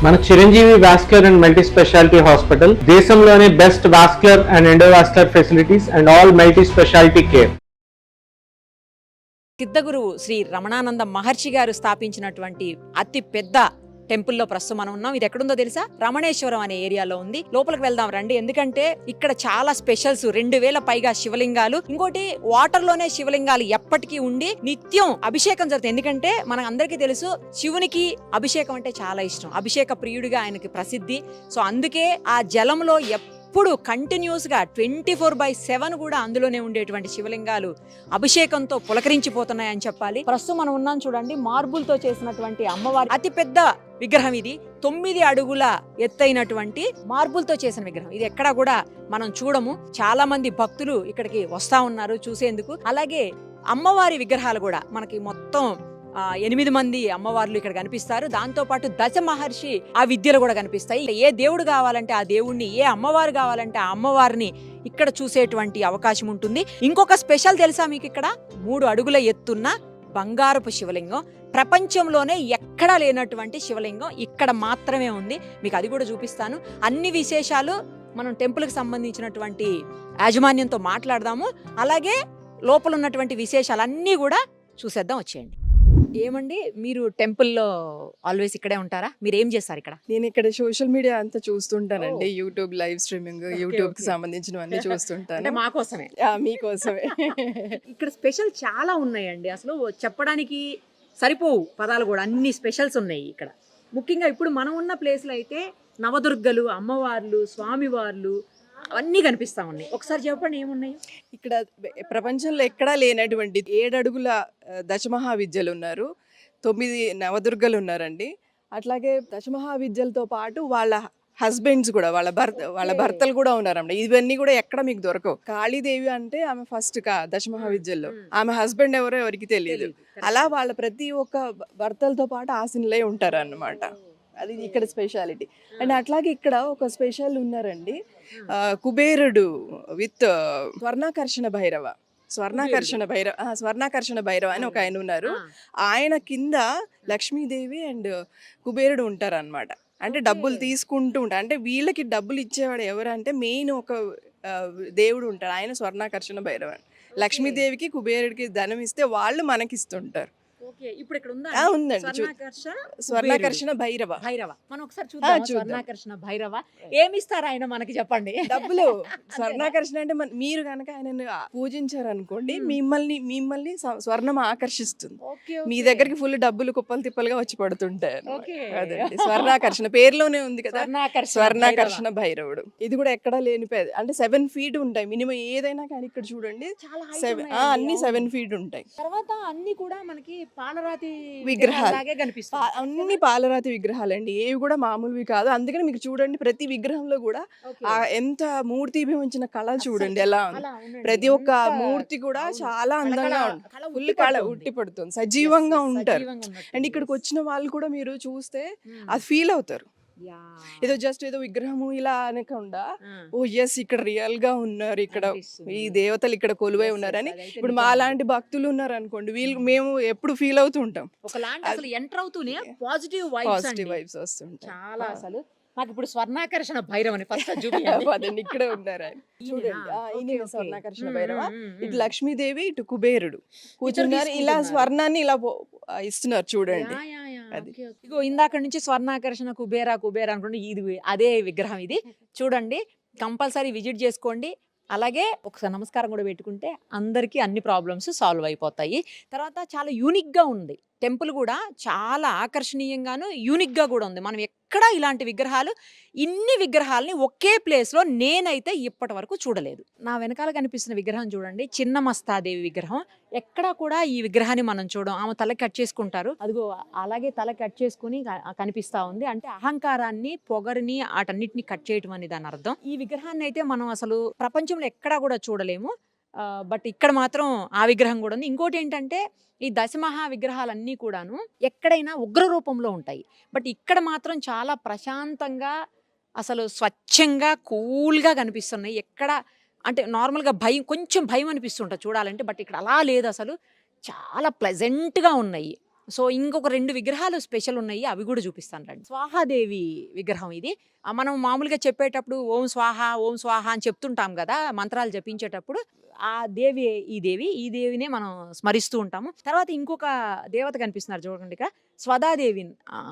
మన Chiranjeevi vascular and multi speciality hospital దేశంలోనే best vascular and endovascular facilities and all multi speciality care. సిద్ధగురువు శ్రీ రమణానంద మహర్షి గారు స్థాపించినటువంటి అతి పెద్ద టెంపుల్లో ప్రస్తుతం మనం ఉన్నాం. ఇది ఎక్కడుందో తెలుసా? రమణేశ్వరం అనే ఏరియాలో ఉంది. లోపలికి వెళ్దాం రండి. ఎందుకంటే ఇక్కడ చాలా స్పెషల్స్, 2000 పైగా శివలింగాలు, ఇంకోటి వాటర్ లోనే శివలింగాలు ఎప్పటికీ ఉండి నిత్యం అభిషేకం జరుగుతుంది. ఎందుకంటే మన అందరికీ తెలుసు శివునికి అభిషేకం అంటే చాలా ఇష్టం, అభిషేక ప్రియుడిగా ఆయనకి ప్రసిద్ధి. సో అందుకే ఆ జలంలో ఎప్పుడు కంటిన్యూస్ గా 24/7 కూడా అందులోనే ఉండేటువంటి శివలింగాలు అభిషేకంతో పులకరించిపోతున్నాయని చెప్పాలి. ప్రస్తుతం మనం ఉన్నాం చూడండి, మార్బుల్ తో చేసినటువంటి అమ్మవారి అతి పెద్ద విగ్రహం ఇది. 9 అడుగుల ఎత్తైనటువంటి మార్బుల్ తో చేసిన విగ్రహం. ఇది ఎక్కడా కూడా మనం చూడము. చాలా మంది భక్తులు ఇక్కడికి వస్తా ఉన్నారు చూసేందుకు. అలాగే అమ్మవారి విగ్రహాలు కూడా మనకి మొత్తం 8 మంది అమ్మవార్లు ఇక్కడ కనిపిస్తారు. దాంతో పాటు దశ మహర్షి ఆ విద్యలు కూడా కనిపిస్తాయి. ఏ దేవుడు కావాలంటే ఆ దేవుడిని, ఏ అమ్మవారు కావాలంటే ఆ అమ్మవారిని ఇక్కడ చూసేటువంటి అవకాశం ఉంటుంది. ఇంకొక స్పెషల్ తెలుసా మీకు? ఇక్కడ 3 అడుగుల ఎత్తున్న బంగారపు శివలింగం, ప్రపంచంలోనే ఎక్కడా లేనటువంటి శివలింగం ఇక్కడ మాత్రమే ఉంది. మీకు అది కూడా చూపిస్తాను. అన్ని విశేషాలు మనం టెంపుల్కి సంబంధించినటువంటి యాజమాన్యంతో మాట్లాడదాము. అలాగే లోపల ఉన్నటువంటి విశేషాలన్నీ కూడా చూసేద్దాం. వచ్చేయండి. ఏమండి, మీరు టెంపుల్లో ఆల్వేస్ ఇక్కడే ఉంటారా? మీరు ఏం చేస్తారు ఇక్కడ? నేను ఇక్కడ సోషల్ మీడియా అంతా చూస్తుంటానండి. యూట్యూబ్ లైవ్ స్ట్రీమింగ్, యూట్యూబ్ కి సంబంధించినవన్నీ చూస్తుంటాను. మాకోసమే, మీకోసమే. ఇక్కడ స్పెషల్ చాలా ఉన్నాయండి, అసలు చెప్పడానికి సరిపోవు పదాలు కూడా. అన్ని స్పెషల్స్ ఉన్నాయి ఇక్కడ. ముఖ్యంగా ఇప్పుడు మనం ఉన్న ప్లేస్లో అయితే నవదుర్గలు, అమ్మవార్లు, స్వామివార్లు అవన్నీ కనిపిస్తా ఉన్నాయి. ఒకసారి చెప్పండి ఏమున్నాయి ఇక్కడ? ప్రపంచంలో ఎక్కడా లేనటువంటి 7 అడుగుల దశమహావిద్యలు ఉన్నారు, 9 నవదుర్గలు ఉన్నారండి. అట్లాగే దశమహావిద్యలతో పాటు వాళ్ళ హస్బెండ్స్ కూడా, వాళ్ళ భర్తలు కూడా ఉన్నారండి. ఇవన్నీ కూడా ఎక్కడ మీకు దొరకవు. కాళీదేవి అంటే ఆమె ఫస్ట్ దశమహావిద్యల్లో, ఆమె హస్బెండ్ ఎవరో ఎవరికి తెలియదు. అలా వాళ్ళ ప్రతి ఒక్క భర్తలతో పాటు ఆశీనులై ఉంటారు అన్నమాట. అది ఇక్కడ స్పెషాలిటీ. అండ్ అట్లాగే ఇక్కడ ఒక స్పెషల్ ఉన్నారండి, కుబేరుడు విత్ స్వర్ణాకర్షణ భైరవ అని ఒక ఆయన ఉన్నారు. ఆయన కింద లక్ష్మీదేవి అండ్ కుబేరుడు ఉంటారు అనమాట. అంటే డబ్బులు తీసుకుంటూ ఉంటారు. అంటే వీళ్ళకి డబ్బులు ఇచ్చేవాడు ఎవరంటే మెయిన్ ఒక దేవుడు ఉంటాడు, ఆయన స్వర్ణాకర్షణ భైరవ. లక్ష్మీదేవికి కుబేరుడికి ధనం ఇస్తే వాళ్ళు మనకిస్తుంటారు. ఇప్పుడు ఇక్కడ ఉందండి స్వర్ణాకర్షణ భైరవ. మనం ఒకసారి చూద్దాం. స్వర్ణాకర్షణ భైరవ ఏమిస్తారు ఆయన మనకి? చెప్పండి. డబ్బులు. స్వర్ణాకర్షణ అంటే మీరు కనుక ఆయన పూజించారు అనుకోండి, మిమ్మల్ని స్వర్ణం ఆకర్షిస్తుంది. మీ దగ్గరికి ఫుల్ డబ్బులు కుప్పలు తిప్పలుగా వచ్చి పడుతుంటాయి. అదండి స్వర్ణాకర్షణ, పేరులోనే ఉంది కదా, స్వర్ణాకర్షణ భైరవుడు. ఇది కూడా ఎక్కడా లేని పేద. అంటే 7 feet ఉంటాయి మినిమం ఏదైనా కానీ. ఇక్కడ చూడండి అన్ని 7 feet ఉంటాయి. తర్వాత అన్ని కూడా మనకి పాలరాతి విగ్రహాలు, అన్ని పాలరాతి విగ్రహాలండి. ఏవి కూడా మామూలువి కాదు. అందుకని మీకు చూడండి ప్రతి విగ్రహంలో కూడా ఎంత మూర్తి ఉంచిన కళ చూడండి ఎలా ఉంది. ప్రతి ఒక్క మూర్తి కూడా చాలా అందంగా ఉంటుంది, ఫుల్ కళ ఉట్టి పడుతుంది, సజీవంగా ఉంటారు. అండ్ ఇక్కడికి వచ్చిన వాళ్ళు కూడా మీరు చూస్తే అది ఫీల్ అవుతారు. ఏదో విగ్రహము ఇలా అనకుండా, ఓ ఎస్ ఇక్కడ రియల్ గా ఉన్నారు, ఇక్కడ ఈ దేవతలు ఇక్కడ కొలువై ఉన్నారని. ఇప్పుడు మా లాంటి భక్తులు ఉన్నారు అనుకోండి, మేము ఎప్పుడు ఫీల్ అవుతూ ఉంటాం. పాజిటివ్ వైబ్స్ వస్తుంటాయి చాలా. అసలు నాకు ఇప్పుడు స్వర్ణాకర్షణ భైరవని ఫస్ట్ చూడండి, ఇక్కడ ఉన్నారు ఆయన. చూడండి స్వర్ణాకర్షణ భైరవ. ఇటు లక్ష్మీదేవి, ఇటు కుబేరుడు కూర్చున్నారు. ఇలా స్వర్ణాన్ని ఇలా ఇస్తున్నారు చూడండి. ఇగో ఇందాక నుంచి స్వర్ణాకర్షణ కుబేరా అనుకోండి, ఇది అదే విగ్రహం. ఇది చూడండి, కంపల్సరీ విజిట్ చేసుకోండి. అలాగే ఒకసారి నమస్కారం కూడా పెట్టుకుంటే అందరికీ అన్ని ప్రాబ్లమ్స్ సాల్వ్ అయిపోతాయి. తర్వాత చాలా యూనిక్గా ఉంది టెంపుల్ కూడా, చాలా ఆకర్షణీయంగాను యూనిక్గా కూడా ఉంది. మనం ఎక్కడా ఇలాంటి విగ్రహాలు, ఇన్ని విగ్రహాలని ఒకే ప్లేస్లో నేనైతే ఇప్పటి వరకు చూడలేదు. నా వెనకాల కనిపిస్తున్న విగ్రహం చూడండి, చిన్న మస్తాదేవి విగ్రహం. ఎక్కడా కూడా ఈ విగ్రహాన్ని మనం చూడం. ఆమె తల కట్ చేసుకుంటారు, అదిగో అలాగే తల కట్ చేసుకుని కనిపిస్తా ఉంది. అంటే అహంకారాన్ని, పొగరిని, వాటన్నిటిని కట్ చేయటం అని దాని అర్థం. ఈ విగ్రహాన్ని అయితే మనం అసలు ప్రపంచంలో ఎక్కడా కూడా చూడలేము. బట్ ఇక్కడ మాత్రం ఆ విగ్రహం కూడా ఉంది. ఇంకోటి ఏంటంటే ఈ దశమహా విగ్రహాలన్నీ కూడాను ఎక్కడైనా ఉగ్ర రూపంలో ఉంటాయి, బట్ ఇక్కడ మాత్రం చాలా ప్రశాంతంగా, అసలు స్వచ్ఛంగా, కూల్గా కనిపిస్తున్నాయి. ఎక్కడ అంటే నార్మల్గా కొంచెం భయం అనిపిస్తుంటుంది చూడాలంటే, బట్ ఇక్కడ అలా లేదు. అసలు చాలా ప్లెజెంట్గా ఉన్నాయి. సో ఇంకొక 2 విగ్రహాలు స్పెషల్ ఉన్నాయి, అవి కూడా చూపిస్తాను రండి. స్వాహాదేవి విగ్రహం ఇది. మనం మామూలుగా చెప్పేటప్పుడు ఓం స్వాహ అని చెప్తుంటాం కదా మంత్రాలు జపించేటప్పుడు. ఆ దేవి ఈ దేవినే మనం స్మరిస్తూ ఉంటాము. తర్వాత ఇంకొక దేవత కనిపిస్తున్నారు చూడండి ఇక్కడ, స్వదాదేవి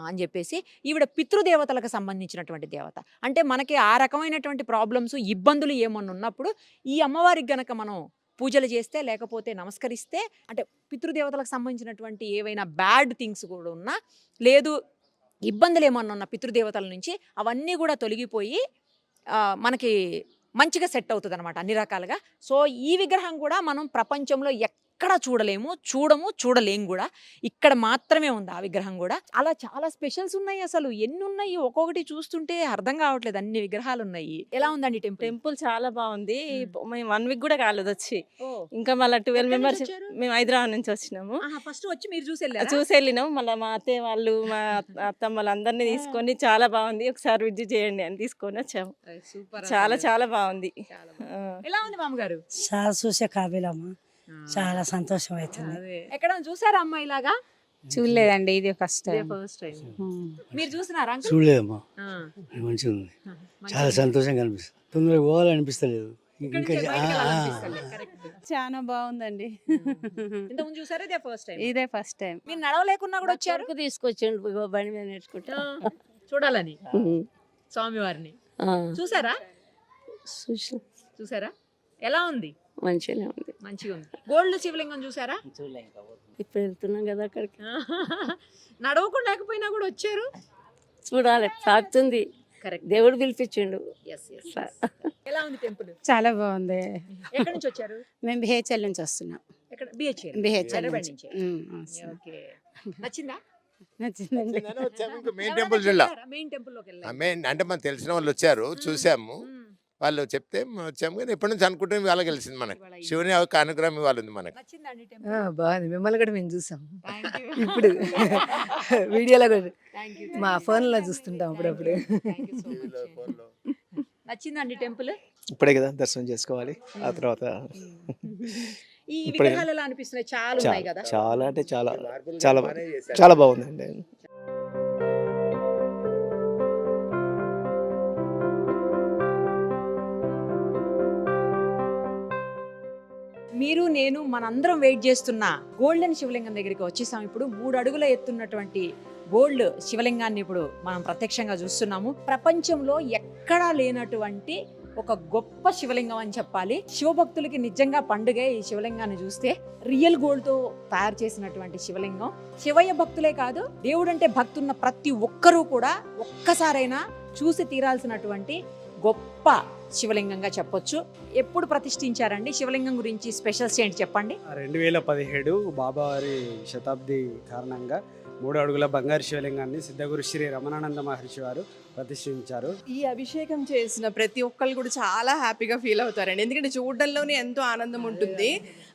అని చెప్పేసి. ఈవిడ పితృదేవతలకు సంబంధించినటువంటి దేవత. అంటే మనకి ఆ రకమైనటువంటి ప్రాబ్లమ్స్, ఇబ్బందులు ఏమన్నా ఉన్నప్పుడు ఈ అమ్మవారికి గనక మనం పూజలు చేస్తే, లేకపోతే నమస్కరిస్తే, అంటే పితృదేవతలకు సంబంధించినటువంటి ఏవైనా బ్యాడ్ థింగ్స్ కూడా ఉన్నా, లేదు ఇబ్బందులు ఏమన్నా ఉన్న పితృదేవతల నుంచి అవన్నీ కూడా తొలగిపోయి మనకి మంచిగా సెట్ అవుతుంది అనమాట అన్ని రకాలుగా. సో ఈ విగ్రహం కూడా మనం ప్రపంచంలో ఎక్కడ చూడలేము కూడా. ఇక్కడ మాత్రమే ఉంది ఆ విగ్రహం కూడా. అలా చాలా స్పెషల్స్ ఉన్నాయి. అసలు ఎన్ని ఉన్నాయి, ఒక్కొక్కటి చూస్తుంటే అర్థం కావట్లేదు, అన్ని విగ్రహాలు ఉన్నాయి. ఎలా ఉందండి టెంపుల్? టెంపుల్ చాలా బాగుంది. మేము 1 వీక్ కూడా కాలేదు వచ్చి, ఇంకా మళ్ళీ 12 మెంబర్స్. మేము హైదరాబాద్ నుంచి వచ్చినాము. ఫస్ట్ వచ్చి మీరు చూసి వెళ్ళినాం. మళ్ళీ మా అత్తయ్య వాళ్ళు, మా అత్తమ్మ వాళ్ళందరినీ తీసుకొని చాలా బాగుంది, ఒకసారి విజిట్ చేయండి అని తీసుకొని వచ్చాము. చాలా చాలా బాగుంది. ఎలా ఉంది మామగారు? చాలా చూసే కాబీలమ్మ, చాలా సంతోషం అవుతుంది. ఎక్కడ చూసారా అమ్మ ఇలాగా? చూడలేదండి, ఇది ఫస్ట్ టైం. First time. మీరు చూసినారా అంకుల్? చూడలేదమ్మా, మంచిగా ఉంది, చాలా సంతోషంగా అనిపిస్తుంది. తొందరగా పోవాలనిపిస్తలేదు. ఇంకా చాలా బాగుందండి. ఇంతకుముందు చూసారా? ఇదే ఫస్ట్ టైం. ఇదే ఫస్ట్ టైం. మీరు నడవలేకున్నా కూడా వచ్చారు తీసుకొచ్చిండు, ఇగో బండి మీద నేర్చుకుంటా చూడాలని స్వామివారిని. చూసారా? చూసారా? ఎలా ఉంది? మంచిగానే ఉంది. మంచిగా ఉంది. గోల్డ్ శివలింగం చూసారా? ఇప్పుడు వెళ్తున్నాం కదా అక్కడికి. నడవకుండా లేకపోయినా కూడా వచ్చారు. చూడాలి, సాగుతుంది. కరెక్ట్, దేవుడు పిలిపించిండు. ఎలా ఉంది టెంపుల్? చాలా బాగుంది. ఎక్కడి నుంచి వచ్చారు? మేము బిహెచ్ఎల్ నుంచి వస్తున్నాం. ఎక్కడ? బిహెచ్ఎల్. బిహెచ్ఎల్ హైదరాబాద్ నుంచి. నుంచి. ఓకే. నచ్చిందా? నచ్చిందండి. మెయిన్ టెంపుల్ జిల్లా మెయిన్ టెంపుల్ లోకి వెళ్ళాలి. మెయిన్ అంటే మనకు తెలిసిన వాళ్ళు వచ్చారు, చూసాము. వాళ్ళు చెప్తే వచ్చాము, కానీ ఎప్పటి నుంచి అనుకుంటే వాళ్ళకి తెలిసింది మనకి. శివుని ఒక అనుగ్రహం ఇవాళ ఉంది మనకి. నచ్చిందండి టెంపుల్? బాగుంది. మిమ్మల్ని కూడా మేము చూసాం Thank you. ఇప్పుడు వీడియోలో కూడా Thank you. మా ఫోన్లో చూస్తుంటాం అప్పుడప్పుడు. Thank you so much. నచ్చిందండి టెంపుల్? ఇప్పుడే కదా దర్శనం చేసుకోవాలి, ఆ తర్వాత ఈ విగ్రహాలు ఎలా అనిపిస్తున్నాయి? చాలా ఉన్నాయి కదా. చాలా అంటే చాలా చాలా చాలా బాగుందండి. మీరు నేను మనందరం వెయిట్ చేస్తున్న గోల్డెన్ శివలింగం దగ్గరికి వచ్చేసాం. ఇప్పుడు 3 అడుగుల ఎత్తున్నటువంటి గోల్డ్ శివలింగాన్ని ఇప్పుడు మనం ప్రత్యక్షంగా చూస్తున్నాము. ప్రపంచంలో ఎక్కడా లేనటువంటి ఒక గొప్ప శివలింగం అని చెప్పాలి. శివభక్తులకి నిజంగా పండుగే ఈ శివలింగాన్ని చూస్తే. రియల్ గోల్డ్ తో తయారు చేసినటువంటి శివలింగం. శివయ్య భక్తులే కాదు, దేవుడు అంటే భక్తున్న ప్రతి ఒక్కరూ కూడా ఒక్కసారైనా చూసి తీరాల్సినటువంటి గొప్ప శివలింగంగా చెప్పొచ్చు. ఎప్పుడు ప్రతిష్ఠించారండి శివలింగం గురించి స్పెషల్స్ ఏంటి చెప్పండి? 2017 బాబావారి శతాబ్ది కారణంగా 3 అడుగుల బంగారు శివలింగాన్ని సిద్ధగురు శ్రీ రమణానంద మహర్షి వారు ప్రతిష్ఠించారు. ఈ అభిషేకం చేసిన ప్రతి ఒక్కళ్ళు కూడా చాలా హ్యాపీగా ఫీల్ అవుతారండి. ఎందుకంటే చూడడంలోనే ఎంతో ఆనందం ఉంటుంది.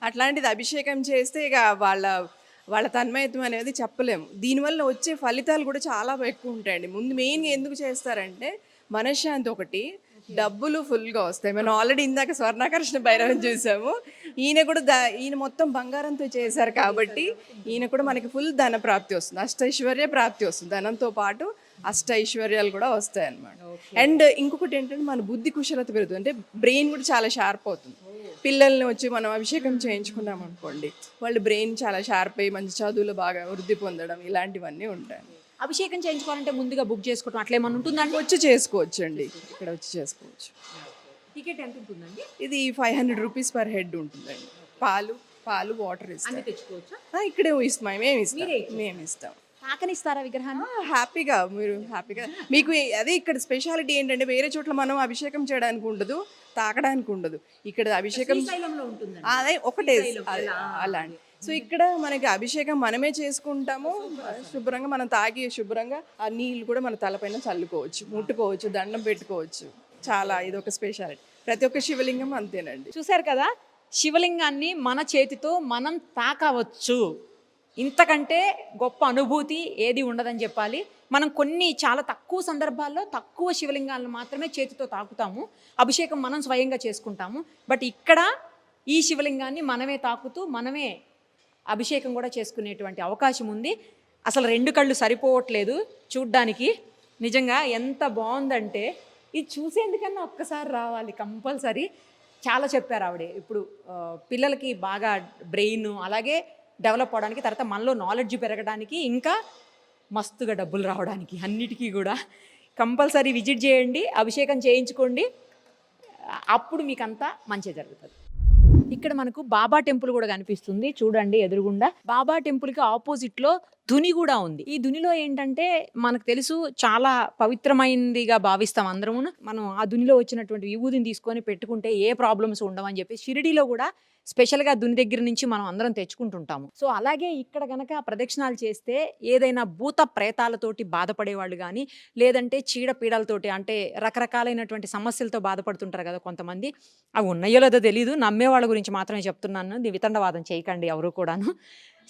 అట్లాంటిది అభిషేకం చేస్తే ఇక వాళ్ళ తన్మయత్వం అనేది చెప్పలేము. దీనివల్ల వచ్చే ఫలితాలు కూడా చాలా ఎక్కువ ఉంటాయండి. ముందు మెయిన్గా ఎందుకు చేస్తారంటే మనశ్శాంతి ఒకటి, డబ్బులు ఫుల్గా వస్తాయి. మనం ఆల్రెడీ ఇందాక స్వర్ణాకర్షణ భైరవం చూసాము. ఈయన మొత్తం బంగారంతో చేశారు కాబట్టి ఈయన కూడా మనకి ఫుల్ ధన ప్రాప్తి వస్తుంది, అష్టైశ్వర్య ప్రాప్తి వస్తుంది. ధనంతో పాటు అష్టైశ్వర్యాలు కూడా వస్తాయి అన్నమాట. అండ్ ఇంకొకటి ఏంటంటే మన బుద్ధి కుశలత పెరుగుతుంది, అంటే బ్రెయిన్ కూడా చాలా షార్ప్ అవుతుంది. పిల్లల్ని వచ్చి మనం అభిషేకం చేయించుకున్నాం అనుకోండి, వాళ్ళు బ్రెయిన్ చాలా షార్ప్ అయ్యి మంచి చదువులు బాగా వృద్ధి పొందడం ఇలాంటివన్నీ ఉంటాయి. అభిషేకం చేయించుకోవాలంటే ముందుగా బుక్ చేసుకోవడం అట్లా ఏమన్నా ఉంటుందండి? వచ్చి చేసుకోవచ్చు అండి, ఇక్కడ వచ్చి చేసుకోవచ్చు. టికెట్ ఎంత ఉంటుందండి? ఇది 500 రూపీస్ పర్ హెడ్ ఉంటుందండి. పాలు వాటర్ ఇస్తాం. తెచ్చుకోవచ్చా? ఇక్కడే ఇస్తాం, మేము ఇస్తాం. తాకనిస్తారా విగ్రహాన్ని? హ్యాపీగా మీకు అదే ఇక్కడ స్పెషాలిటీ ఏంటంటే వేరే చోట్ల మనం అభిషేకం చేయడానికి ఉండదు, తాకడానికి ఉండదు. ఇక్కడ అభిషేకం అదే ఒకటే అలాంటి. సో ఇక్కడ మనకి అభిషేకం మనమే చేసుకుంటాము, శుభ్రంగా మనం తాగి శుభ్రంగా ఆ నీళ్ళు కూడా మన తలపైన చల్లుకోవచ్చు, ముట్టుకోవచ్చు, దండం పెట్టుకోవచ్చు. చాలా ఇదొక స్పెషాలిటీ. ప్రతి ఒక్క శివలింగం అంతేనండి. చూసారు కదా, శివలింగాన్ని మన చేతితో మనం తాకవచ్చు. ఇంతకంటే గొప్ప అనుభూతి ఏది ఉండదని చెప్పాలి. మనం చాలా తక్కువ సందర్భాల్లో తక్కువ శివలింగాలను మాత్రమే చేతితో తాకుతాము, అభిషేకం మనం స్వయంగా చేసుకుంటాము. బట్ ఇక్కడ ఈ శివలింగాన్ని మనమే తాకుతూ మనమే అభిషేకం కూడా చేసుకునేటువంటి అవకాశం ఉంది. అసలు 2 కళ్ళు సరిపోవట్లేదు చూడ్డానికి. నిజంగా ఎంత బాగుందంటే ఇది చూసేందుకన్నా ఒక్కసారి రావాలి కంపల్సరీ. చాలా చెప్పారు ఆవిడే. ఇప్పుడు పిల్లలకి బాగా బ్రెయిన్ అలాగే డెవలప్ అవడానికి, తర్వాత మనలో నాలెడ్జ్ పెరగడానికి, ఇంకా మస్తుగా డబ్బులు రావడానికి, అన్నిటికీ కూడా కంపల్సరీ విజిట్ చేయండి, అభిషేకం చేయించుకోండి. అప్పుడు మీకు అంతా మంచి జరుగుతుంది. ఇక్కడ మనకు బాబా టెంపుల్ కూడా కనిపిస్తుంది చూడండి ఎదురుగుండా. బాబా టెంపుల్కి ఆపోజిట్లో ధుని కూడా ఉంది. ఈ ధునిలో ఏంటంటే మనకు తెలుసు చాలా పవిత్రమైనదిగా భావిస్తాం అందరము. మనం ఆ ధునిలో వచ్చినటువంటి విభూతిని తీసుకొని పెట్టుకుంటే ఏ ప్రాబ్లమ్స్ ఉండవని చెప్పి షిరిడీలో కూడా స్పెషల్గా ధుని దగ్గర నుంచి మనం అందరం తెచ్చుకుంటుంటాము. సో అలాగే ఇక్కడ కనుక ప్రదక్షిణాలు చేస్తే ఏదైనా భూత ప్రేతాలతోటి బాధపడేవాళ్ళు కానీ, లేదంటే చీడపీడలతోటి, అంటే రకరకాలైనటువంటి సమస్యలతో బాధపడుతుంటారు కదా కొంతమంది. అవి ఉన్నాయో లేదో తెలీదు, నమ్మే వాళ్ళ గురించి మాత్రమే చెప్తున్నాను. వితండవాదం చేయకండి ఎవరు కూడాను.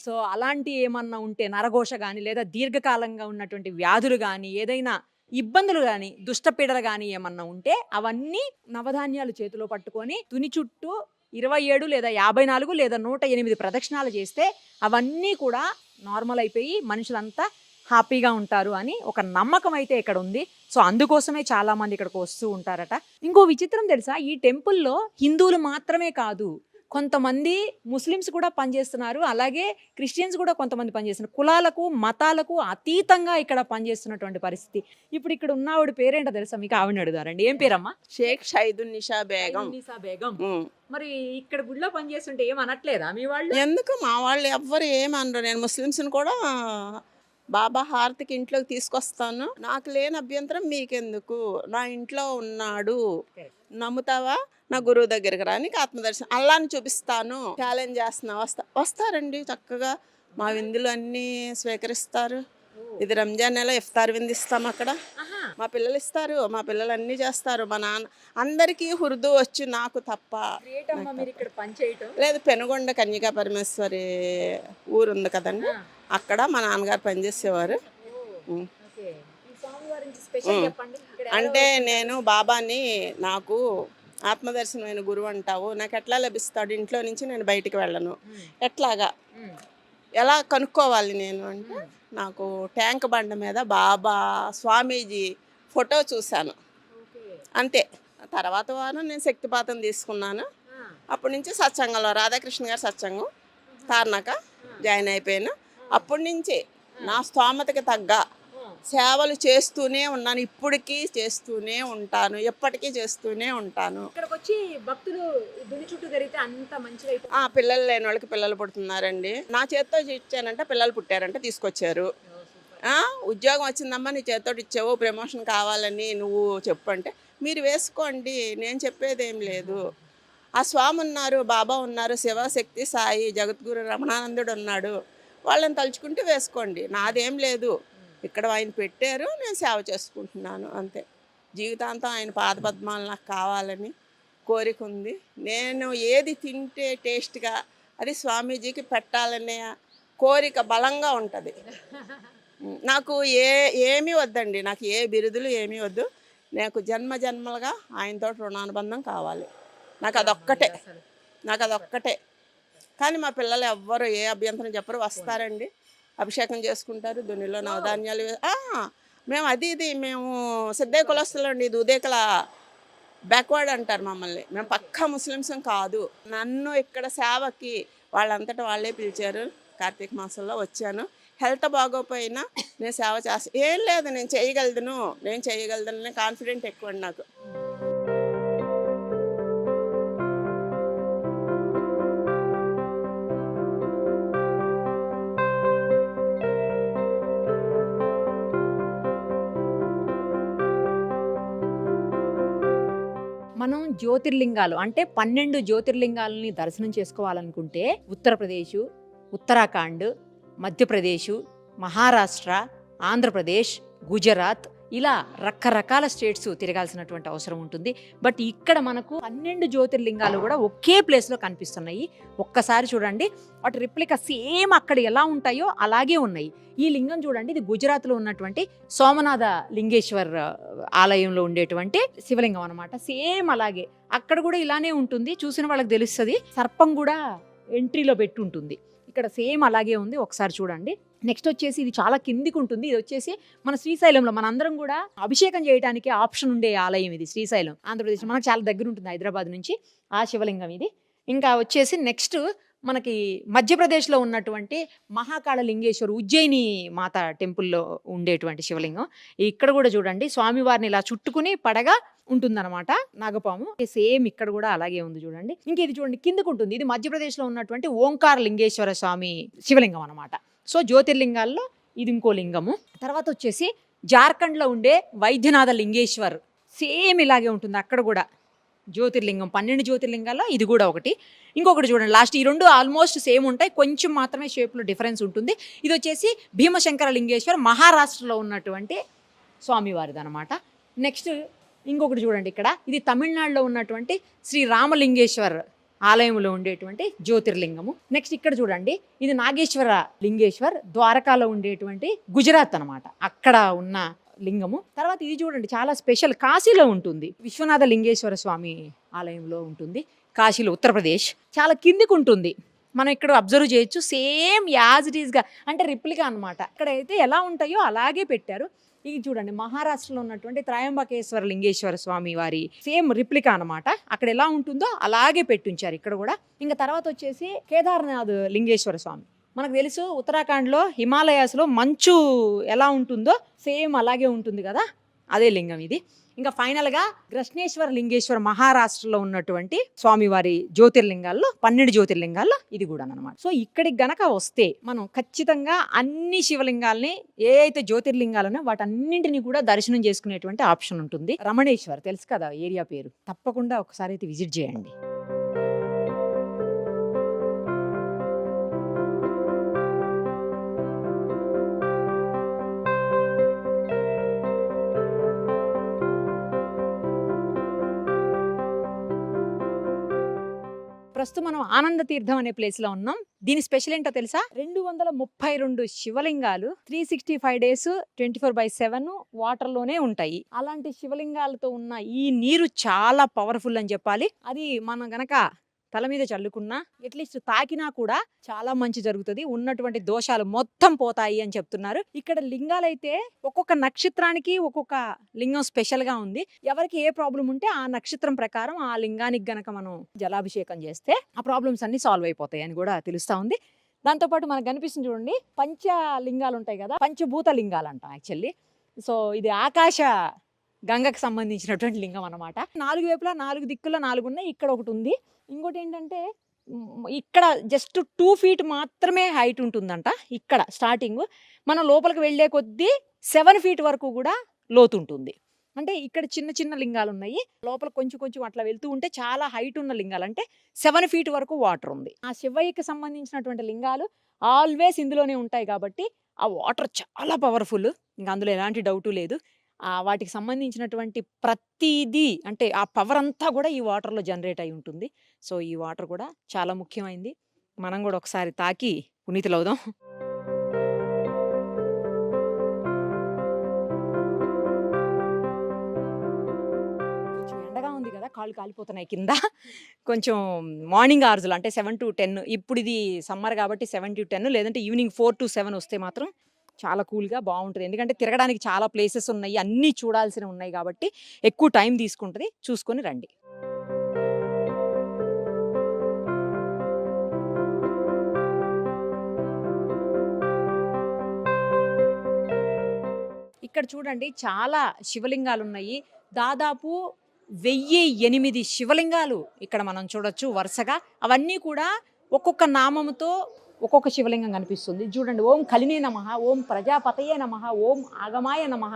సో అలాంటి ఏమన్నా ఉంటే నరఘోష కానీ, లేదా దీర్ఘకాలంగా ఉన్నటువంటి వ్యాధులు కానీ, ఏదైనా ఇబ్బందులు కానీ, దుష్టపీడలు కానీ ఏమన్నా ఉంటే అవన్నీ నవధాన్యాలు చేతిలో పట్టుకొని తుని చుట్టూ 27 లేదా 54 లేదా 108 ప్రదక్షిణాలు చేస్తే అవన్నీ కూడా నార్మల్ అయిపోయి మనుషులంతా హ్యాపీగా ఉంటారు అని ఒక నమ్మకం అయితే ఇక్కడ ఉంది. సో అందుకోసమే చాలా మంది ఇక్కడికి వస్తూ ఉంటారట. ఇంకో విచిత్రం తెలుసా, ఈ టెంపుల్లో హిందువులు మాత్రమే కాదు, కొంతమంది ముస్లిమ్స్ కూడా పనిచేస్తున్నారు, అలాగే క్రిస్టియన్స్ కూడా కొంతమంది పనిచేస్తున్నారు. కులాలకు మతాలకు అతీతంగా ఇక్కడ పనిచేస్తున్నటువంటి పరిస్థితి. ఇప్పుడు ఇక్కడ ఉన్న ఆవిడ పేరేంటో తెలుసా మీకు? ఆవిడని అడుగుతారండి. ఏం పేరమ్మా? షేక్ షైదున్నిసా బేగం. నిసా బేగం. మరి ఇక్కడ గుడిలో పనిచేస్తుంటే ఏం అనట్లేదా మీ వాళ్ళు? ఎందుకు మా వాళ్ళు ఎవ్వరు ఏమనరు. నేను ముస్లిమ్స్ని కూడా బాబా హారతికి ఇంట్లోకి తీసుకొస్తాను. నాకు లేని అభ్యంతరం మీకెందుకు, నా ఇంట్లో ఉన్నాడు, నమ్ముతావా, నా గురువు దగ్గరికి రా, నీకు ఆత్మదర్శనం అల్లాని చూపిస్తాను, ఛాలెంజ్ చేస్తున్నా, వస్తారండి చక్కగా. మా విందులు అన్నీ స్వీకరిస్తారు. ఇది రంజాన్ నెల ఇఫ్తార్ విందు ఇస్తాం అక్కడ. మా పిల్లలు ఇస్తారు, మా పిల్లలు అన్నీ చేస్తారు. మా నాన్న అందరికీ ఉర్దూ వచ్చు, నాకు తప్ప. లేదు, పెనుగొండ కన్యకా పరమేశ్వరి ఊరు ఉంది కదండి, అక్కడ మా నాన్నగారు పనిచేసేవారు. అంటే నేను బాబాని, నాకు ఆత్మదర్శనమైన గురువు అంటావు, నాకు ఎట్లా లభిస్తాడు, ఇంట్లో నుంచి నేను బయటికి వెళ్ళను, ఎట్లాగా ఎలా కనుక్కోవాలి నేను అంటే, నాకు ట్యాంక్ బండ మీద బాబా స్వామీజీ ఫోటో చూశాను అంతే. తర్వాత వారం నేను శక్తిపాతం తీసుకున్నాను. అప్పటి నుంచి సత్సంగంలో రాధాకృష్ణ గారు సత్సంగం తార్నాక జాయిన్ అయిపోయాను. అప్పటి నుంచి నా స్తోమతకి తగ్గ సేవలు చేస్తూనే ఉన్నాను, ఇప్పటికీ చేస్తూనే ఉంటాను, ఎప్పటికీ చేస్తూనే ఉంటాను. ఇక్కడికి వచ్చి భక్తులు దుని చుట్టూ తిరిగితే అంత మంచిగా పిల్లలు లేని వాళ్ళకి పిల్లలు పుడుతున్నారండి. నా చేత్తో ఇచ్చానంటే పిల్లలు పుట్టారంటే తీసుకొచ్చారు. ఉద్యోగం వచ్చిందమ్మా నీ చేత్తో ఇచ్చావు, ప్రమోషన్ కావాలని నువ్వు చెప్పంటే మీరు వేసుకోండి, నేను చెప్పేది ఏం లేదు. ఆ స్వామి ఉన్నారు, బాబా ఉన్నారు, శివశక్తి సాయి జగద్గురు రమణానందుడు ఉన్నాడు, వాళ్ళని తలుచుకుంటూ వేసుకోండి, నాదేం లేదు. ఇక్కడ ఆయన పెట్టారు, నేను సేవ చేసుకుంటున్నాను అంతే. జీవితాంతం ఆయన పాదపద్మాలు నాకు కావాలని కోరిక ఉంది. నేను ఏది తింటే టేస్ట్గా అది స్వామీజీకి పెట్టాలనే కోరిక బలంగా ఉంటుంది. నాకు ఏమీ వద్దండి, నాకు ఏ బిరుదులు ఏమీ వద్దు. నాకు జన్మ జన్మలుగా ఆయనతో రుణానుబంధం కావాలి. నాకు అదొక్కటే. కానీ మా పిల్లలు ఎవ్వరు ఏ అభ్యంతరం చెప్పరు, వస్తారండి, అభిషేకం చేసుకుంటారు, దునిలో నవధాన్యాలు. మేము సిద్ధయ్య కులస్తులండి, ఇది ఉదయకల బ్యాక్వర్డ్ అంటారు మమ్మల్ని. మేము పక్కా ముస్లిమ్స్ కాదు. నన్ను ఇక్కడ సేవకి వాళ్ళంతటా వాళ్ళే పిలిచారు. కార్తీక మాసంలో వచ్చాను. హెల్త్ బాగోపోయినా నేను సేవ చేస్తాను. ఏం లేదు, నేను చేయగలను కాన్ఫిడెంట్ ఎక్కువ నాకు. మనం జ్యోతిర్లింగాలు అంటే 12 జ్యోతిర్లింగాలని దర్శనం చేసుకోవాలనుకుంటే ఉత్తరప్రదేశ్, ఉత్తరాఖండ్, మధ్యప్రదేశ్, మహారాష్ట్ర, ఆంధ్రప్రదేశ్, గుజరాత్ ఇలా రకరకాల స్టేట్స్ తిరగాల్సినటువంటి అవసరం ఉంటుంది. బట్ ఇక్కడ మనకు 12 జ్యోతిర్లింగాలు కూడా ఒకే ప్లేస్లో కనిపిస్తున్నాయి. ఒక్కసారి చూడండి, వాటి రిప్లికా సేమ్ అక్కడ ఎలా ఉంటాయో అలాగే ఉన్నాయి. ఈ లింగం చూడండి, ఇది గుజరాత్లో ఉన్నటువంటి సోమనాథ లింగేశ్వర్ ఆలయంలో ఉండేటువంటి శివలింగం అనమాట. సేమ్ అలాగే అక్కడ కూడా ఇలానే ఉంటుంది. చూసిన వాళ్ళకి తెలుస్తుంది. సర్పం కూడా ఎంట్రీలో పెట్టి ఉంటుంది. ఇక్కడ సేమ్ అలాగే ఉంది, ఒకసారి చూడండి. నెక్స్ట్ వచ్చేసి ఇది చాలా కిందికి ఉంటుంది. ఇది వచ్చేసి మన శ్రీశైలంలో మనందరం కూడా అభిషేకం చేయడానికి ఆప్షన్ ఉండే ఆలయం ఇది. శ్రీశైలం ఆంధ్రప్రదేశ్ మనకు చాలా దగ్గర ఉంటుంది హైదరాబాద్ నుంచి. ఆ శివలింగం ఇది. ఇంకా వచ్చేసి నెక్స్ట్ మనకి మధ్యప్రదేశ్లో ఉన్నటువంటి మహాకాళ లింగేశ్వర్ ఉజ్జయిని మాత టెంపుల్లో ఉండేటువంటి శివలింగం. ఇక్కడ కూడా చూడండి స్వామివారిని ఇలా చుట్టుకుని పడగా ఉంటుందన్నమాట నాగపాము. సేమ్ ఇక్కడ కూడా అలాగే ఉంది చూడండి. ఇంక ఇది చూడండి కిందకు ఉంటుంది. ఇది మధ్యప్రదేశ్లో ఉన్నటువంటి ఓంకార లింగేశ్వర స్వామి శివలింగం అనమాట. సో జ్యోతిర్లింగాల్లో ఇది ఇంకో లింగము. తర్వాత వచ్చేసి జార్ఖండ్లో ఉండే వైద్యనాథ లింగేశ్వర్ సేమ్ ఇలాగే ఉంటుంది. అక్కడ కూడా జ్యోతిర్లింగం 12 జ్యోతిర్లింగాల్లో ఇది కూడా ఒకటి. ఇంకొకటి చూడండి లాస్ట్, ఈ రెండు ఆల్మోస్ట్ సేమ్ ఉంటాయి, కొంచెం మాత్రమే షేప్లో డిఫరెన్స్ ఉంటుంది. ఇది వచ్చేసి భీమశంకర లింగేశ్వర్ మహారాష్ట్రలో ఉన్నటువంటి స్వామివారిది అనమాట. నెక్స్ట్ ఇంకొకటి చూడండి ఇక్కడ, ఇది తమిళనాడులో ఉన్నటువంటి శ్రీ రామలింగేశ్వర్ ఆలయంలో ఉండేటువంటి జ్యోతిర్లింగము. నెక్స్ట్ ఇక్కడ చూడండి, ఇది నాగేశ్వర లింగేశ్వర్ ద్వారకాలో ఉండేటువంటి గుజరాత్ అనమాట, అక్కడ ఉన్న లింగము. తర్వాత ఇది చూడండి చాలా స్పెషల్, కాశీలో ఉంటుంది, విశ్వనాథ లింగేశ్వర స్వామి ఆలయంలో ఉంటుంది, కాశీలో ఉత్తరప్రదేశ్. చాలా కిందికి ఉంటుంది, మనం ఇక్కడ అబ్జర్వ్ చేయొచ్చు. సేమ్ యాజ్ ఇట్ ఈస్గా అంటే రిప్లికా అనమాట. ఇక్కడైతే ఎలా ఉంటాయో అలాగే పెట్టారు. ఇది చూడండి మహారాష్ట్రలో ఉన్నటువంటి త్రయంబకేశ్వర లింగేశ్వర స్వామి వారి సేమ్ రిప్లికా అనమాట. అక్కడ ఎలా ఉంటుందో అలాగే పెట్టించారు ఇక్కడ కూడా. ఇంకా తర్వాత వచ్చేసి కేదార్నాథ్ లింగేశ్వర స్వామి. మనకు తెలుసు ఉత్తరాఖండ్లో హిమాలయాస్లో మంచు ఎలా ఉంటుందో సేమ్ అలాగే ఉంటుంది కదా, అదే లింగం ఇది. ఇంకా ఫైనల్గా కృష్ణేశ్వర లింగేశ్వర మహారాష్ట్రలో ఉన్నటువంటి స్వామివారి జ్యోతిర్లింగాల్లో 12 జ్యోతిర్లింగాల్లో ఇది కూడా అనమాట. సో ఇక్కడికి గనక వస్తే మనం ఖచ్చితంగా అన్ని శివలింగాల్ని ఏ అయితే జ్యోతిర్లింగాలనో వాటన్నింటినీ కూడా దర్శనం చేసుకునేటువంటి ఆప్షన్ ఉంటుంది. రమణేశ్వర్ తెలుసు కదా ఏరియా పేరు, తప్పకుండా ఒకసారి అయితే విజిట్ చేయండి. ప్రస్తుతం మనం ఆనంద తీర్థం అనే ప్లేస్ లో ఉన్నాం. దీని స్పెషల్ ఏంటో తెలుసా? 232 శివలింగాలు 365 days 24/7 వాటర్ లోనే ఉంటాయి. అలాంటి శివలింగాలతో ఉన్న ఈ నీరు చాలా పవర్ఫుల్ అని చెప్పాలి. అది మనం గనక తల మీద చల్లుకున్నా అట్లీస్ట్ తాకినా కూడా చాలా మంచి జరుగుతుంది, ఉన్నటువంటి దోషాలు మొత్తం పోతాయి అని చెప్తున్నారు. ఇక్కడ లింగాలైతే ఒక్కొక్క నక్షత్రానికి ఒక్కొక్క లింగం స్పెషల్ గా ఉంది. ఎవరికి ఏ ప్రాబ్లం ఉంటే ఆ నక్షత్రం ప్రకారం ఆ లింగానికి గనక మనం జలాభిషేకం చేస్తే ఆ ప్రాబ్లమ్స్ అన్ని సాల్వ్ అయిపోతాయి అని కూడా తెలుస్తా ఉంది. దాంతోపాటు మనకు కనిపిస్తుంది చూడండి పంచలింగాలు ఉంటాయి కదా, పంచభూత లింగాలు అంట యాక్చువల్లీ. సో ఇది ఆకాశ గంగకు సంబంధించినటువంటి లింగం అనమాట. 4 వైపులా 4 దిక్కుల్లో 4 ఉన్నాయి, ఇక్కడ ఒకటి ఉంది. ఇంకోటి ఏంటంటే ఇక్కడ జస్ట్ 2 feet మాత్రమే హైట్ ఉంటుందంట ఇక్కడ స్టార్టింగ్. మనం లోపలికి వెళ్ళే కొద్దీ 7 feet వరకు కూడా లోతు ఉంటుంది. అంటే ఇక్కడ చిన్న చిన్న లింగాలు ఉన్నాయి, లోపల కొంచెం కొంచెం అట్లా వెళ్తూ ఉంటే చాలా హైట్ ఉన్న లింగాలు అంటే 7 feet వరకు వాటర్ ఉంది. ఆ శివయ్యకి సంబంధించినటువంటి లింగాలు ఆల్వేస్ ఇందులోనే ఉంటాయి కాబట్టి ఆ వాటర్ చాలా పవర్ఫుల్, ఇంకా అందులో ఎలాంటి డౌటు లేదు. వాటికి సంబంధించినటువంటి ప్రతిదీ అంటే ఆ పవర్ అంతా కూడా ఈ వాటర్లో జనరేట్ అయి ఉంటుంది. సో ఈ వాటర్ కూడా చాలా ముఖ్యమైనది. మనం కూడా ఒకసారి తాకి పునీతులవుదాం. ఎండగా ఉంది కదా, కాళ్ళు కాలిపోతున్నాయి కింద. కొంచెం మార్నింగ్ అవర్స్లో అంటే 7 to 10, ఇప్పుడు ఇది సమ్మర్ కాబట్టి 7 to 10, లేదంటే ఈవినింగ్ 4 to 7 వస్తే మాత్రం చాలా కూల్గా బాగుంటుంది. ఎందుకంటే తిరగడానికి చాలా ప్లేసెస్ ఉన్నాయి, అన్నీ చూడాల్సినవి ఉన్నాయి కాబట్టి ఎక్కువ టైం తీసుకుంటుంది. చూసుకొని రండి. ఇక్కడ చూడండి చాలా శివలింగాలు ఉన్నాయి. దాదాపు 1008 శివలింగాలు ఇక్కడ మనం చూడొచ్చు వరుసగా. అవన్నీ కూడా ఒక్కొక్క నామముతో ఒక్కొక్క శివలింగం కనిపిస్తుంది. చూడండి, ఓం కలినే నమః, ఓం ప్రజాపతయే నమః, ఓం ఆగమాయ నమః,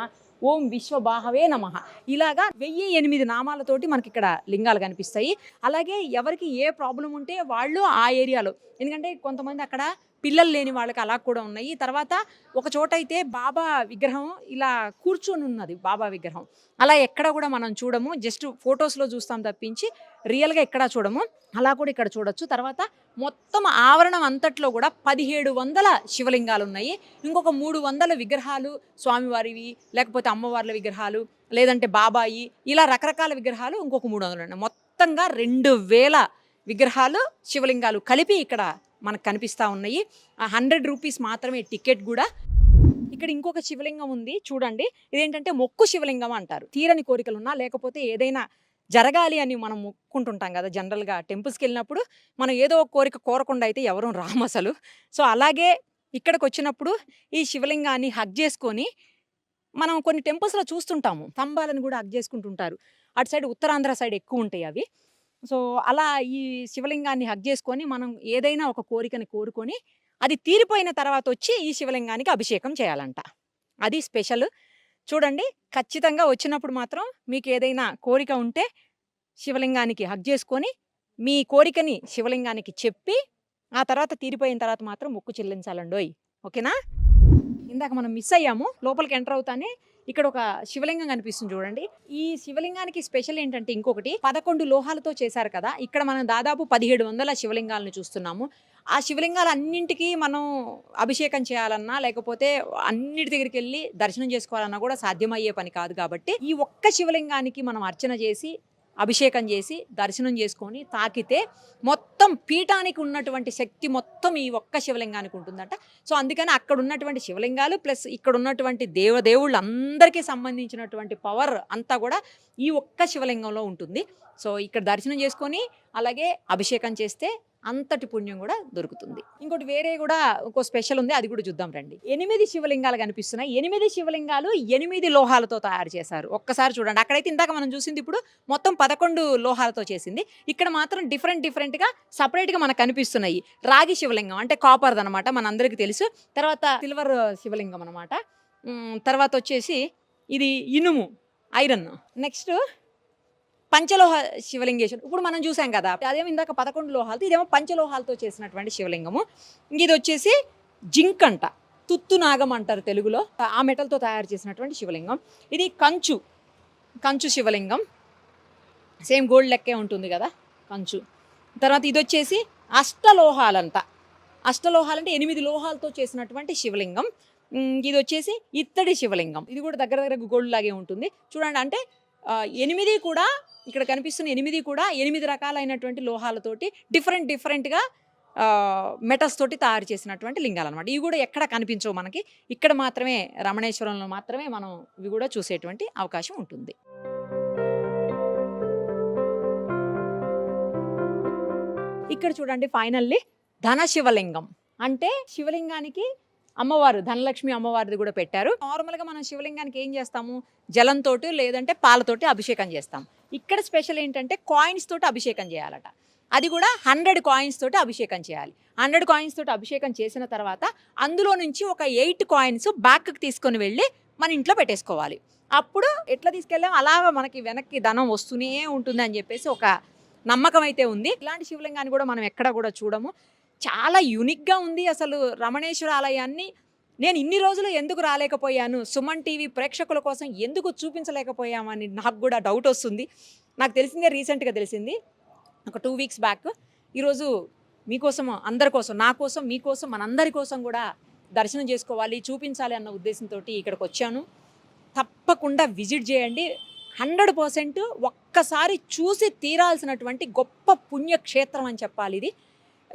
ఓం విశ్వబాహవే నమః. ఇలాగా 1008 నామాలతోటి మనకి ఇక్కడ లింగాలు కనిపిస్తాయి. అలాగే ఎవరికి ఏ ప్రాబ్లం ఉంటే వాళ్ళు ఆ ఏరియాలో, ఎందుకంటే కొంతమంది అక్కడ పిల్లలు లేని వాళ్ళకి అలా కూడా ఉన్నాయి. తర్వాత ఒక చోట అయితే బాబా విగ్రహం ఇలా కూర్చొని ఉన్నది, బాబా విగ్రహం. అలా ఎక్కడ కూడా మనం చూడము, జస్ట్ ఫొటోస్లో చూస్తాం తప్పించి రియల్గా ఎక్కడా చూడము. అలా కూడా ఇక్కడ చూడొచ్చు. తర్వాత మొత్తం ఆవరణం అంతట్లో కూడా 1700 శివలింగాలు ఉన్నాయి. ఇంకొక 300 విగ్రహాలు స్వామివారివి, లేకపోతే అమ్మవార్ల విగ్రహాలు, లేదంటే బాబాయి, ఇలా రకరకాల విగ్రహాలు ఇంకొక 300 ఉన్నాయి. మొత్తంగా 2000 విగ్రహాలు శివలింగాలు కలిపి ఇక్కడ మనకు కనిపిస్తూ ఉన్నాయి. 100 రూపీస్ మాత్రమే టికెట్ కూడా. ఇక్కడ ఇంకొక శివలింగం ఉంది చూడండి. ఇదేంటంటే మొక్కు శివలింగం అంటారు. తీరని కోరికలున్నా లేకపోతే ఏదైనా జరగాలి అని మనం మొక్కుంటుంటాం కదా, జనరల్గా టెంపుల్స్కి వెళ్ళినప్పుడు మనం ఏదో ఒక కోరిక కోరకుండా అయితే ఎవరూ రాము అసలు. సో అలాగే ఇక్కడికి వచ్చినప్పుడు ఈ శివలింగాన్ని హగ్ చేసుకొని, మనం కొన్ని టెంపుల్స్లో చూస్తుంటాము స్తంభాలను కూడా హగ్ చేసుకుంటుంటారు. అటు సైడ్ ఉత్తరాంధ్ర సైడ్ ఎక్కువ ఉంటాయి అవి. సో అలా ఈ శివలింగాన్ని హగ్ చేసుకొని మనం ఏదైనా ఒక కోరికని కోరుకొని అది తీరిపోయిన తర్వాత వచ్చి ఈ శివలింగానికి అభిషేకం చేయాలంట. అది స్పెషల్. చూడండి, ఖచ్చితంగా వచ్చినప్పుడు మాత్రం మీకు ఏదైనా కోరిక ఉంటే శివలింగానికి హగ్ చేసుకొని మీ కోరికని శివలింగానికి చెప్పి ఆ తర్వాత తీరిపోయిన తర్వాత మాత్రం మొక్కు చెల్లించాలండోయ్. ఓకేనా? ఇందాక మనం మిస్ అయ్యాము. లోపలికి ఎంటర్ అవుతానే ఇక్కడ ఒక శివలింగం కనిపిస్తుంది చూడండి. ఈ శివలింగానికి స్పెషల్ ఏంటంటే ఇంకొకటి, 11 లోహాలతో చేశారు కదా. ఇక్కడ మనం దాదాపు 1700 శివలింగాలను చూస్తున్నాము. ఆ శివలింగాలన్నింటికి మనం అభిషేకం చేయాలన్నా లేకపోతే అన్నిటి దగ్గరికి వెళ్ళి దర్శనం చేసుకోవాలన్నా కూడా సాధ్యమయ్యే పని కాదు. కాబట్టి ఈ ఒక్క శివలింగానికి మనం అర్చన చేసి అభిషేకం చేసి దర్శనం చేసుకొని తాకితే మొత్తం పీఠానికి ఉన్నటువంటి శక్తి మొత్తం ఈ ఒక్క శివలింగానికి ఉంటుందట. సో అందుకని అక్కడ ఉన్నటువంటి శివలింగాలు ప్లస్ ఇక్కడ ఉన్నటువంటి దేవదేవుళ్ళు అందరికీ సంబంధించినటువంటి పవర్ అంతా కూడా ఈ ఒక్క శివలింగంలో ఉంటుంది. సో ఇక్కడ దర్శనం చేసుకొని అలాగే అభిషేకం చేస్తే అంతటి పుణ్యం కూడా దొరుకుతుంది. ఇంకోటి వేరే కూడా ఇంకో స్పెషల్ ఉంది, అది కూడా చూద్దాం రండి. 8 శివలింగాలు కనిపిస్తున్నాయి. 8 శివలింగాలు 8 లోహాలతో తయారు చేశారు. ఒక్కసారి చూడండి. అక్కడైతే ఇందాక మనం చూసింది ఇప్పుడు మొత్తం 11 లోహాలతో చేసింది. ఇక్కడ మాత్రం డిఫరెంట్గా సపరేట్గా మనకు కనిపిస్తున్నాయి. రాగి శివలింగం అంటే కాపర్ది అనమాట, మనందరికీ తెలుసు. తర్వాత సిల్వర్ శివలింగం అనమాట. తర్వాత వచ్చేసి ఇది ఇనుము, ఐరన్. నెక్స్ట్ పంచలోహ శివలింగేశ్వరం ఇప్పుడు మనం చూసాం కదా, అదేమో ఇందాక 11 లోహాలతో, ఇదేమో పంచలోహాలతో చేసినటువంటి శివలింగము. ఇది వచ్చేసి జింక్ అంట, తుత్తు నాగం అంటారు తెలుగులో, ఆ మెటల్తో తయారు చేసినటువంటి శివలింగం. ఇది కంచు శివలింగం, సేమ్ గోల్డ్ లెక్కే ఉంటుంది కదా కంచు. తర్వాత ఇది వచ్చేసి అష్టలోహాలంట. అష్టలోహాలంటే 8 లోహాలతో చేసినటువంటి శివలింగం. ఇది వచ్చేసి ఇత్తడి శివలింగం. ఇది కూడా దగ్గర గోల్డ్ లాగే ఉంటుంది చూడండి. అంటే 8 కూడా ఇక్కడ కనిపిస్తున్న 8 కూడా 8 రకాలైనటువంటి లోహాలతోటి డిఫరెంట్గా మెటల్స్ తోటి తయారు చేసినటువంటి లింగాలు అనమాట. ఇవి కూడా ఎక్కడ కనిపించవు మనకి, ఇక్కడ మాత్రమే రమణేశ్వరంలో మాత్రమే మనం ఇవి కూడా చూసేటువంటి అవకాశం ఉంటుంది. ఇక్కడ చూడండి, ఫైనల్లీ ధన శివలింగం అంటే శివలింగానికి అమ్మవారు ధనలక్ష్మి అమ్మవారిది కూడా పెట్టారు. నార్మల్గా మనం శివలింగానికి ఏం చేస్తాము, జలంతో లేదంటే పాలతోటి అభిషేకం చేస్తాం. ఇక్కడ స్పెషల్ ఏంటంటే కాయిన్స్ తోటి అభిషేకం చేయాలట. అది కూడా 100 కాయిన్స్ తోటి అభిషేకం చేయాలి. 100 కాయిన్స్ తోటి అభిషేకం చేసిన తర్వాత అందులో నుంచి ఒక 8 కాయిన్స్ బ్యాక్కి తీసుకొని వెళ్ళి మన ఇంట్లో పెట్టేసుకోవాలి. అప్పుడు ఎట్లా తీసుకెళ్ళాం అలాగా మనకి వెనక్కి ధనం వస్తూనే ఉంటుంది అని చెప్పేసి ఒక నమ్మకం అయితే ఉంది. ఇలాంటి శివలింగాన్ని కూడా మనం ఎక్కడ కూడా చూడము. చాలా యూనిక్గా ఉంది అసలు రమణేశ్వర ఆలయాన్ని. నేను ఇన్ని రోజులు ఎందుకు రాలేకపోయాను, సుమన్ టీవీ ప్రేక్షకుల కోసం ఎందుకు చూపించలేకపోయామని నాకు కూడా డౌట్ వస్తుంది. నాకు తెలిసిందే, రీసెంట్గా తెలిసింది ఒక 2 వీక్స్ బ్యాక్. ఈరోజు మీకోసం, అందరి కోసం, నా కోసం, మీకోసం, మనందరి కోసం కూడా దర్శనం చేసుకోవాలి, చూపించాలి అన్న ఉద్దేశంతో ఇక్కడికి వచ్చాను. తప్పకుండా విజిట్ చేయండి. 100% ఒక్కసారి చూసి తీరాల్సినటువంటి గొప్ప పుణ్యక్షేత్రం అని చెప్పాలి. ఇది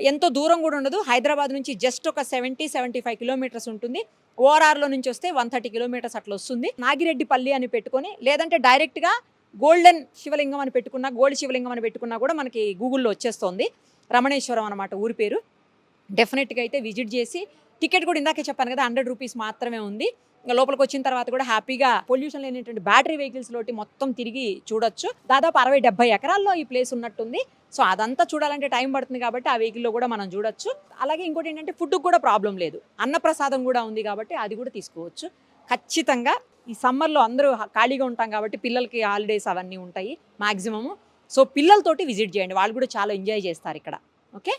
ఎంతో దూరం కూడా ఉండదు. హైదరాబాద్ నుంచి జస్ట్ ఒక 70-75 కిలోమీటర్స్ ఉంటుంది. ఓఆర్ఆర్లో నుంచి వస్తే 130 కిలోమీటర్స్ అట్లా వస్తుంది. నాగిరెడ్డిపల్లి అని పెట్టుకొని లేదంటే డైరెక్ట్గా గోల్డెన్ శివలింగం అని పెట్టుకున్నా, గోల్డ్ శివలింగం అని పెట్టుకున్నా కూడా మనకి గూగుల్లో వచ్చేస్తుంది. రమణేశ్వరం అనమాట ఊరి పేరు. డెఫినెట్గా అయితే విజిట్ చేసి, టికెట్ కూడా ఇందాకే చెప్పాను కదా 100 రూపీస్ మాత్రమే ఉంది. లోపలికి వచ్చిన తర్వాత కూడా హ్యాపీగా పొల్యూషన్ లేనటువంటి బ్యాటరీ వెహికల్స్ లోటి మొత్తం తిరిగి చూడొచ్చు. దాదాపు 60-70 ఎకరాల్లో ఈ ప్లేస్ ఉన్నట్టుంది. సో అదంతా చూడాలంటే టైం పడుతుంది కాబట్టి ఆ వెహికల్లో కూడా మనం చూడొచ్చు. అలాగే ఇంకోటి ఏంటంటే ఫుడ్కి కూడా ప్రాబ్లం లేదు, అన్నప్రసాదం కూడా ఉంది కాబట్టి అది కూడా తీసుకోవచ్చు. ఖచ్చితంగా ఈ సమ్మర్లో అందరూ ఖాళీగా ఉంటాం కాబట్టి పిల్లలకి హాలిడేస్ అవన్నీ ఉంటాయి మ్యాక్సిమము. సో పిల్లలతోటి విజిట్ చేయండి, వాళ్ళు కూడా చాలా ఎంజాయ్ చేస్తారు ఇక్కడ. ఓకే.